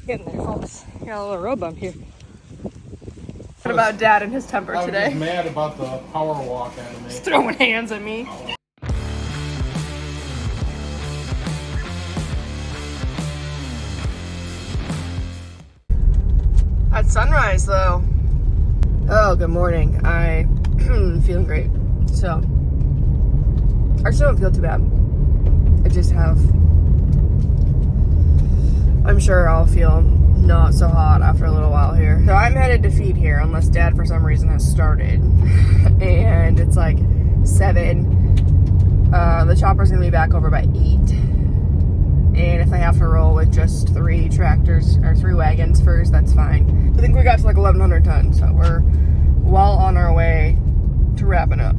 Getting there, folks. Got a little road bump here. What about Dad and his temper today? I was mad about the power walk at him. He's throwing hands at me. At sunrise, though. Oh, good morning. I feeling great. So, I still don't feel too bad. I just have. I'm sure I'll feel not so hot after a little while here. So I'm headed to feed here, unless Dad for some reason has started. And it's like 7. The chopper's gonna be back over by 8. And if I have to roll with just 3 tractors or 3 wagons first, that's fine. I think we got to like 1,100 tons, so we're well on our way to wrapping up.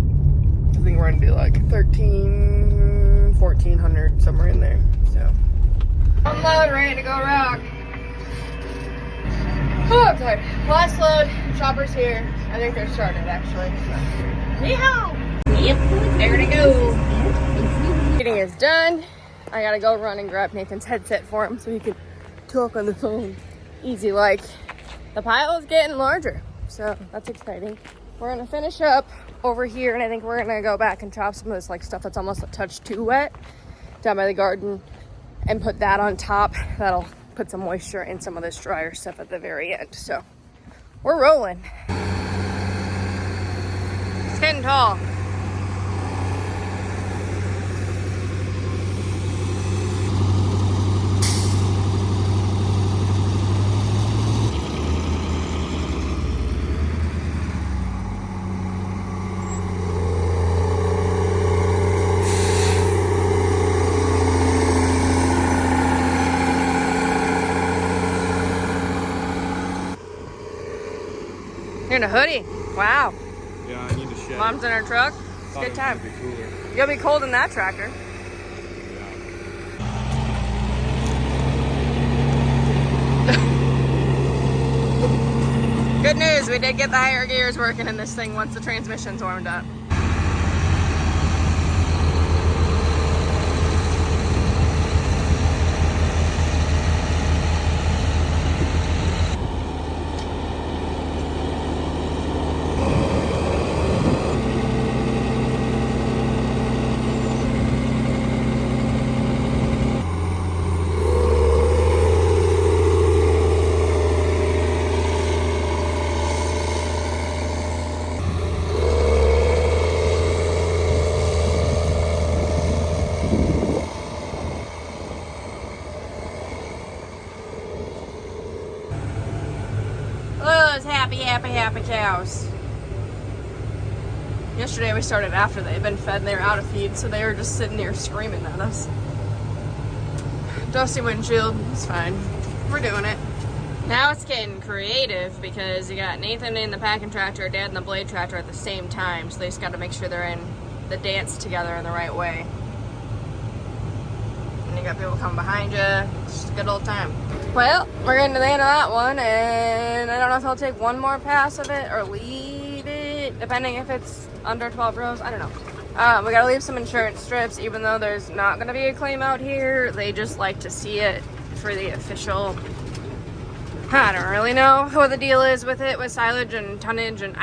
I think we're gonna do like 1,400, somewhere in there. So unload, ready to go rock. Oh, I'm tired. Last load, chopper's here. I think they're started actually. So. Yeehaw! Yep, there to go. Feeding is done. I gotta go run and grab Nathan's headset for him so he can talk on the phone. Easy like. The pile is getting larger, so that's exciting. We're gonna finish up over here, and I think we're gonna go back and chop some of this like stuff that's almost a touch too wet down by the garden and put that on top. That'll put some moisture in some of this drier stuff at the very end. So we're rolling. It's getting tall. You're in a hoodie. Wow. Yeah, I need to shed. Mom's in her truck. It's a good time. You'll be cold in that tractor. Good news, we did get the higher gears working in this thing once the transmission's warmed up. Happy cows. Yesterday we started after they'd been fed and they were out of feed, so they were just sitting here screaming at us. Dusty windshield, it's fine. We're doing it. Now it's getting creative because you got Nathan in the packing tractor, Dad in the blade tractor at the same time, so they just got to make sure they're in the dance together in the right way. And you got people coming behind you. It's just a good old time. Well, we're getting to the end of that one, and I don't know if I'll take one more pass of it or leave it, depending if it's under 12 rows. I don't know. We gotta leave some insurance strips, even though there's not gonna be a claim out here. They just like to see it for the official. I don't really know what the deal is with it, with silage and tonnage, and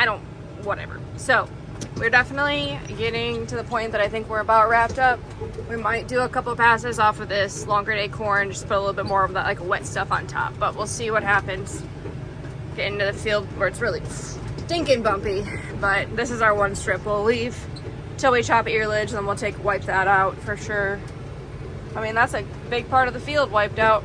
whatever. So, we're definitely getting to the point that I think we're about wrapped up. We might do a couple passes off of this longer day corn, just put a little bit more of that like wet stuff on top, but we'll see what happens. Get into the field where it's really stinking bumpy, but this is our one strip we'll leave till we chop earlage, and then we'll wipe that out for sure. I mean, that's a big part of the field wiped out.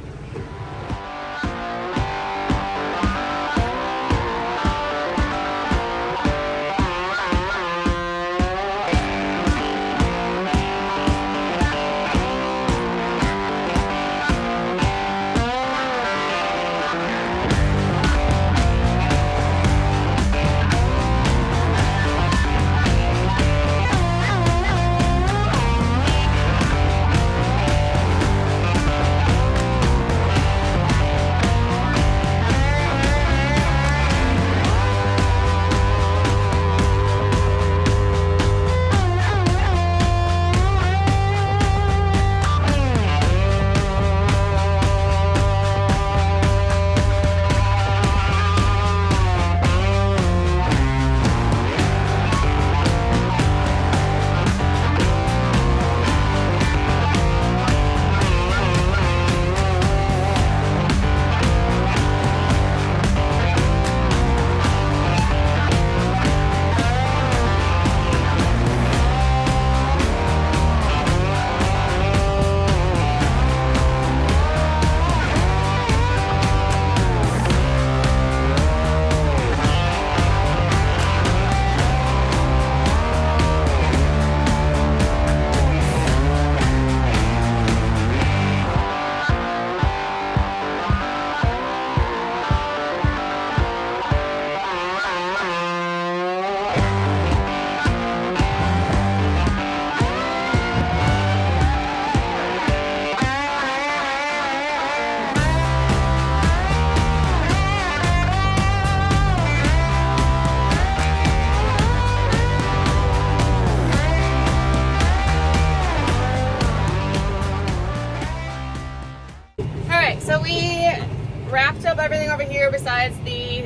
So we wrapped up everything over here besides the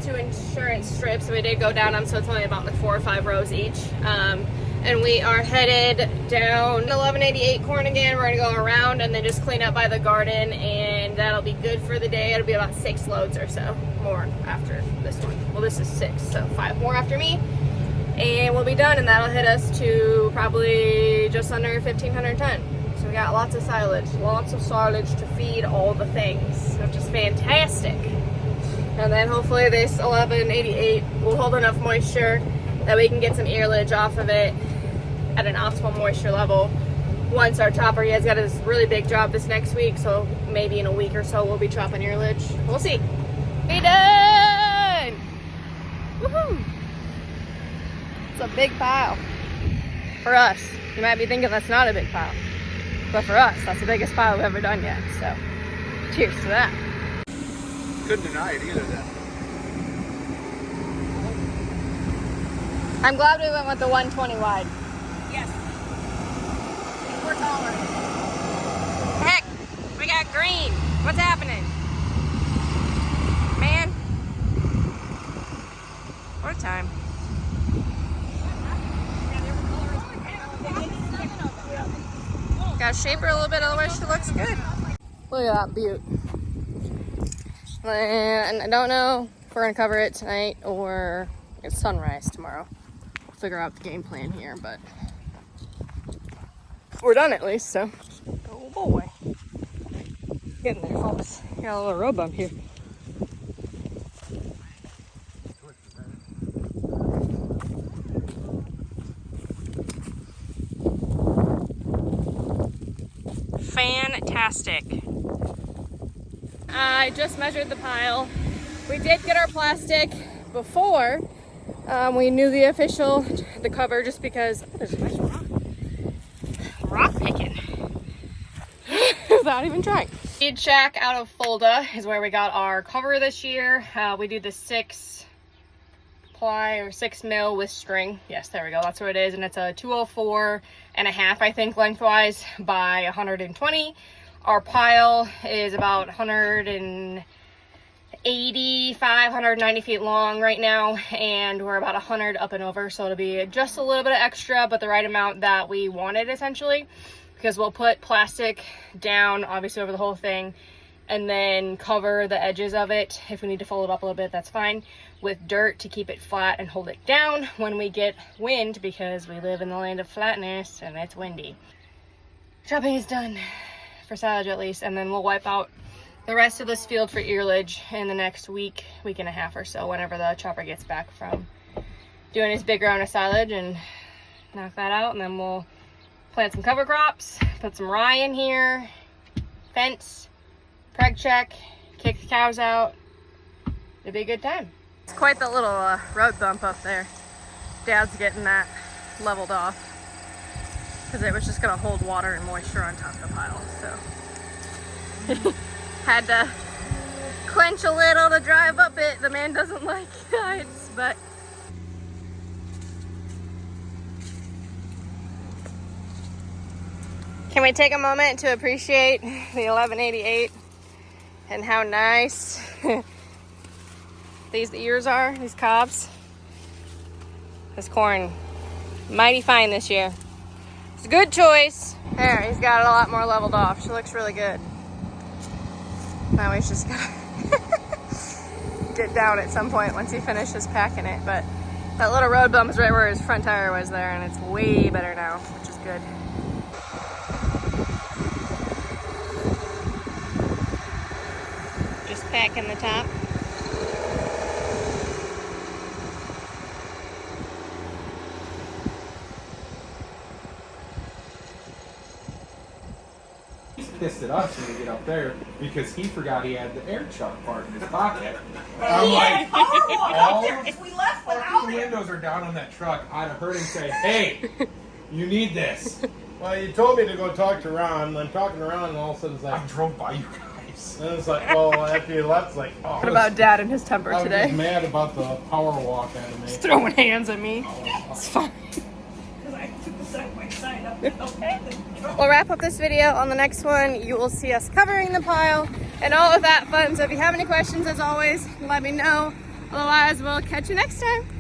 2 insurance strips. So we did go down them, so it's only about like 4 or 5 rows each. And we are headed down 1188 corn again. We're gonna go around and then just clean up by the garden, and that'll be good for the day. It'll be about 6 loads or so more after this one. Well, this is 6, so 5 more after me. And we'll be done, and that'll hit us to probably just under 1,500 ton. So we got lots of silage to feed all the things, which is fantastic. And then hopefully this 1188 will hold enough moisture that we can get some earlage off of it at an optimal moisture level. Once our chopper, he has got this really big job this next week, so maybe in a week or so we'll be chopping earlage. We'll see. Be done! Woohoo! It's a big pile. For us. You might be thinking that's not a big pile. But for us, that's the biggest pile we've ever done yet. So, cheers to that. Couldn't deny it either then. I'm glad we went with the 120 wide. Yes. We're taller. Heck, we got green. What's happening? Man. What a time. Gotta shape her a little bit, otherwise she looks good. Look at that beaut. And I don't know if we're gonna cover it tonight or it's sunrise tomorrow. We'll figure out the game plan here, but we're done at least, so. Oh boy. Getting there, folks. Got a little road bump here. Fantastic. I just measured the pile. We did get our plastic before we knew the cover, just because there's a nice rock picking without even trying. Feed shack out of Fulda is where we got our cover this year. We do the 6 ply or 6 mil with string. Yes, there we go. That's what it is, and it's a 204.5, I think, lengthwise by 120. Our pile is about 185, 190 feet long right now, and we're about 100 up and over, so it'll be just a little bit of extra, but the right amount that we wanted, essentially, because we'll put plastic down, obviously, over the whole thing, and then cover the edges of it. If we need to fold it up a little bit, that's fine, with dirt to keep it flat and hold it down when we get wind, because we live in the land of flatness and it's windy. Chopping is done, for silage at least, and then we'll wipe out the rest of this field for earlage in the next week and a half or so, whenever the chopper gets back from doing his big round of silage, and knock that out. And then we'll plant some cover crops, put some rye in here, fence, preg check, kick the cows out. It'll be a good time. It's quite the little road bump up there. Dad's getting that leveled off, because it was just going to hold water and moisture on top of the pile, so had to clench a little to drive up it. The man doesn't like heights, but can we take a moment to appreciate the 1188 and how nice these ears are, these cobs? This corn, mighty fine this year. It's a good choice. There, he's got it a lot more leveled off. She looks really good. Now he's just gonna get down at some point once he finishes packing it. But that little road bump is right where his front tire was there, and it's way better now, which is good. Just packing the top. Pissed at us when we get up there because he forgot he had the air chuck part in his pocket. I'm like, all the windows are down on that truck. I'd have heard him say, "Hey, you need this." Well, you told me to go talk to Ron. I'm talking to Ron, and all of a sudden it's like, I drove by you guys. and it's like, well, after you left, it's like, oh. What about Dad and his temper I was today? just mad about the power walk anime. He's throwing hands at me. It's fine. We'll wrap up this video. On the next one, you will see us covering the pile. and all of that fun. So if you have any questions, as always, let me know. Otherwise, we'll catch you next time.